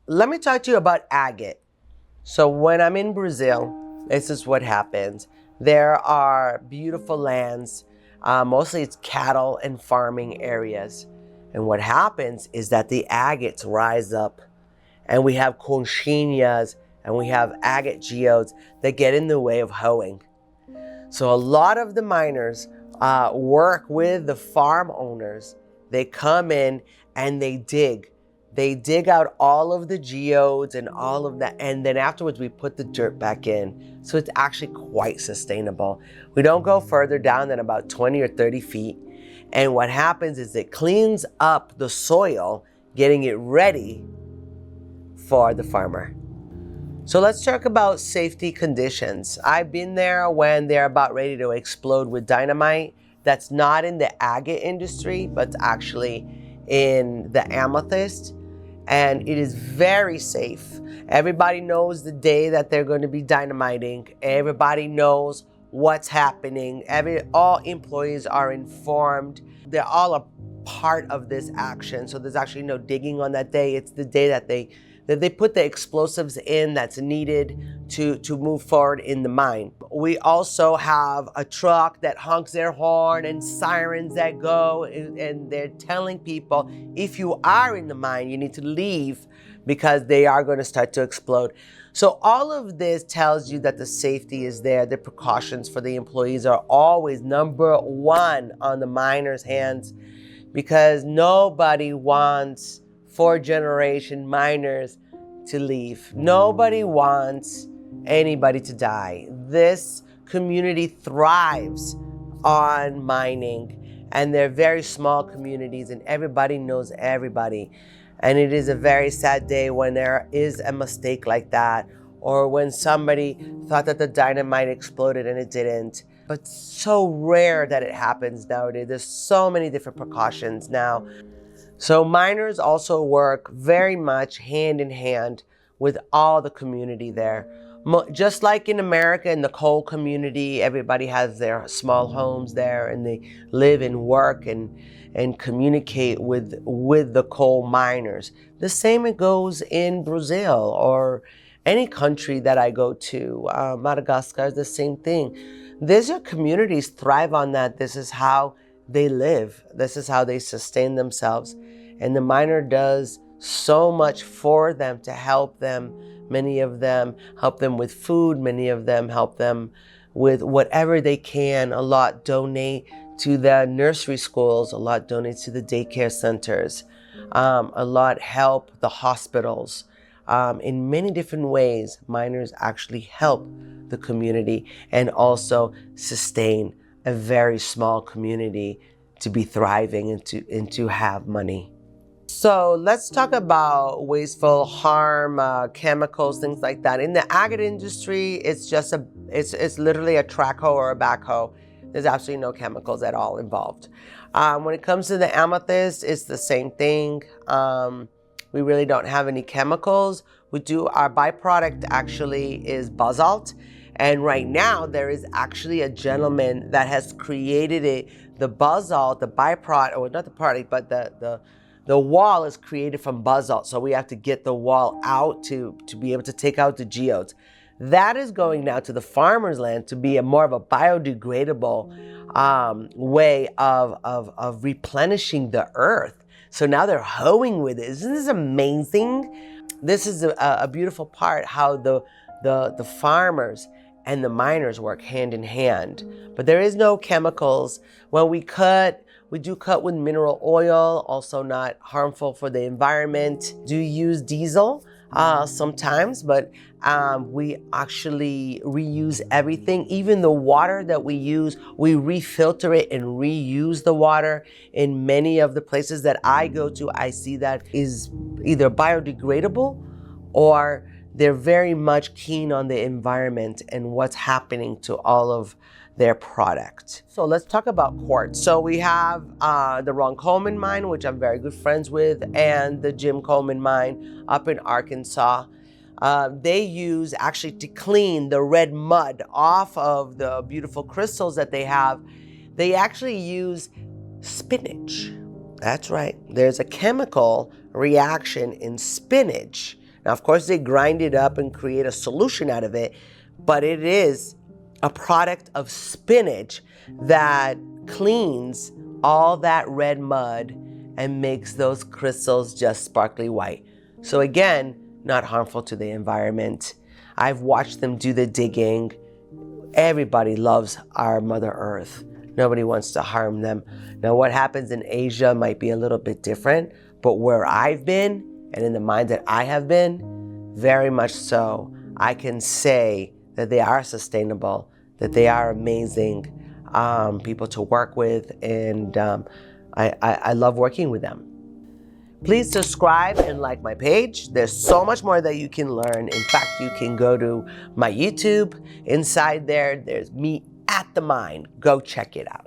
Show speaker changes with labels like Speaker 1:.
Speaker 1: let me talk to you about agate. So when I'm in Brazil, this is what happens. There are beautiful lands. Mostly it's cattle and farming areas. And what happens is that the agates rise up, and we have conchinhas and we have agate geodes that get in the way of hoeing. So a lot of the miners work with the farm owners. They come in and they dig. They dig out all of the geodes and all of that, and then afterwards we put the dirt back in. So it's actually quite sustainable. We don't go further down than about 20 or 30 feet. And what happens is it cleans up the soil, getting it ready for the farmer. So let's talk about safety conditions. I've been there when they're about ready to explode with dynamite. That's not in the agate industry, but actually in the amethyst. And it is very safe. Everybody knows the day that they're going to be dynamiting. Everybody knows what's happening. All employees are informed. They're all a part of this action. So there's actually no digging on that day. It's the day that they put the explosives in that's needed to move forward in the mine. We also have a truck that honks their horn and sirens that go, and they're telling people, if you are in the mine, you need to leave because they are going to start to explode. So all of this tells you that the safety is there. The precautions for the employees are always number one on the miners' hands, because nobody wants fourth-generation miners to leave. Nobody wants anybody to die. This community thrives on mining, and they're very small communities, and everybody knows everybody. And it is a very sad day when there is a mistake like that, or when somebody thought that the dynamite exploded and it didn't. But so rare that it happens nowadays. There's so many different precautions now. So miners also work very much hand in hand with all the community there. Just like in America, in the coal community, everybody has their small homes there, and they live and work and communicate with the coal miners. The same it goes in Brazil or any country that I go to. Madagascar is the same thing. These are communities thrive on that. This is how they live. This is how they sustain themselves. And the miner does so much for them to help them. Many of them help them with food. Many of them help them with whatever they can. A lot donate to the nursery schools. A lot donate to the daycare centers. A lot help the hospitals. In many different ways, miners actually help the community and also sustain a very small community to be thriving and to have money. So let's talk about wasteful harm, chemicals, things like that. In the agate industry, it's just it's literally a track hoe or a backhoe. There's absolutely no chemicals at all involved. When it comes to the amethyst, it's the same thing. We really don't have any chemicals. Our byproduct actually is basalt. And right now there is actually a gentleman that has created the basalt, the byproduct, or not the product, but the wall is created from basalt. So we have to get the wall out to be able to take out the geodes. That is going now to the farmer's land to be more of a biodegradable way of replenishing the earth. So now they're hoeing with it. Isn't this amazing? This is a beautiful part, how the farmers and the miners work hand in hand. But there is no chemicals. When we do cut with mineral oil, also not harmful for the environment. Do use diesel sometimes, but we actually reuse everything. Even the water that we use, we refilter it and reuse the water. In many of the places that I go to, I see that is either biodegradable or they're very much keen on the environment and what's happening to all of their product. So let's talk about quartz. So we have the Ron Coleman mine, which I'm very good friends with, and the Jim Coleman mine up in Arkansas. They use actually to clean the red mud off of the beautiful crystals that they have. They actually use spinach. That's right. There's a chemical reaction in spinach Now, of course, they grind it up and create a solution out of it, but it is a product of spinach that cleans all that red mud and makes those crystals just sparkly white. So again, not harmful to the environment. I've watched them do the digging. Everybody loves our Mother Earth. Nobody wants to harm them. Now, what happens in Asia might be a little bit different, but where I've been and in the mines that I have been, very much so, I can say that they are sustainable, that they are amazing people to work with, and I love working with them. Please subscribe and like my page. There's so much more that you can learn. In fact, you can go to my YouTube. Inside there, there's me at the mine. Go check it out.